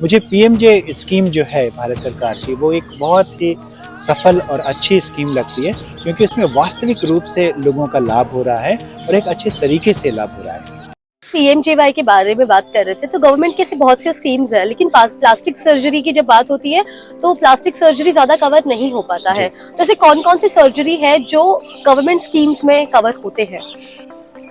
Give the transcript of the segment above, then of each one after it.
मुझे पीएमजे स्कीम जो है भारत सरकार की, वो एक बहुत ही सफल और अच्छी स्कीम लगती है, क्योंकि इसमें वास्तविक रूप से लोगों का लाभ हो रहा है और एक अच्छे तरीके से लाभ हो रहा है। पीएमजेवाई के बारे में बात कर रहे थे, तो गवर्नमेंट की ऐसी बहुत सी स्कीम्स है, लेकिन प्लास्टिक सर्जरी की जब बात होती है तो प्लास्टिक सर्जरी ज्यादा कवर नहीं हो पाता है। तो ऐसे कौन कौन सी सर्जरी है जो गवर्नमेंट स्कीम्स में कवर होते हैं?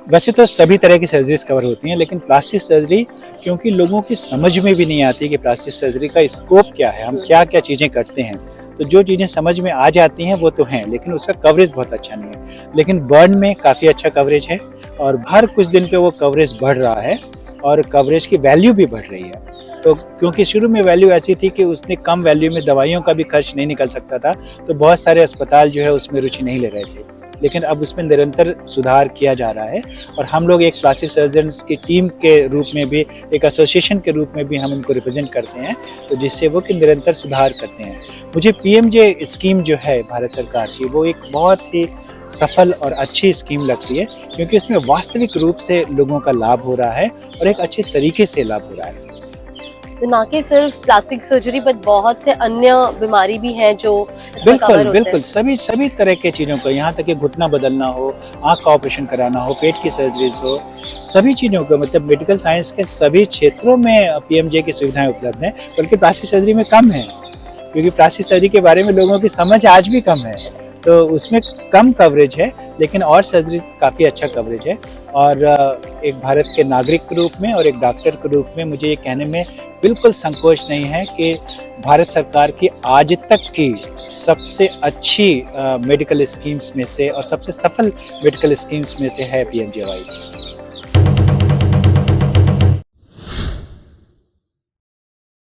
वैसे तो सभी तरह की सर्जरीज कवर होती हैं, लेकिन प्लास्टिक सर्जरी क्योंकि लोगों की समझ में भी नहीं आती कि प्लास्टिक सर्जरी का स्कोप क्या है, हम क्या क्या चीज़ें करते हैं। तो जो चीज़ें समझ में आ जाती हैं वो तो हैं, लेकिन उसका कवरेज बहुत अच्छा नहीं है। लेकिन बर्न में काफ़ी अच्छा कवरेज है और हर कुछ दिन पे वो कवरेज बढ़ रहा है और कवरेज की वैल्यू भी बढ़ रही है। तो क्योंकि शुरू में वैल्यू ऐसी थी कि उसने कम वैल्यू में दवाइयों का भी खर्च नहीं निकल सकता था, तो बहुत सारे अस्पताल जो है उसमें रुचि नहीं ले रहे थे। लेकिन अब उसमें निरंतर सुधार किया जा रहा है और हम लोग एक प्लास्टिक सर्जन्स की टीम के रूप में भी, एक एसोसिएशन के रूप में भी हम इनको रिप्रेजेंट करते हैं, तो जिससे वो कि निरंतर सुधार करते हैं। मुझे पीएमजे स्कीम जो है भारत सरकार की, वो एक बहुत ही सफल और अच्छी स्कीम लगती है, क्योंकि इसमें वास्तविक रूप से लोगों का लाभ हो रहा है और एक अच्छे तरीके से लाभ हो रहा है। तो ना कि सिर्फ प्लास्टिक सर्जरी पर बहुत से अन्य बीमारी भी हैं जो इसमें कवर बिल्कुल होते हैं। बिल्कुल, सभी तरह के चीज़ों को, यहाँ तक कि घुटना बदलना हो, आँख का ऑपरेशन कराना हो, पेट की सर्जरीज हो, सभी चीज़ों को, मतलब मेडिकल साइंस के सभी क्षेत्रों में पीएमजे की सुविधाएं उपलब्ध हैं। बल्कि प्लास्टिक सर्जरी में कम है, क्योंकि प्लास्टिक सर्जरी के बारे में लोगों की समझ आज भी कम है, तो उसमें कम कवरेज है, लेकिन और सर्जरी काफ़ी अच्छा कवरेज है। और एक भारत के नागरिक के रूप में और एक डॉक्टर के रूप में मुझे ये कहने में बिल्कुल संकोच नहीं है कि भारत सरकार की आज तक की सबसे अच्छी मेडिकल स्कीम्स में से और सबसे सफल मेडिकल स्कीम्स में से है पीएमजेवाई।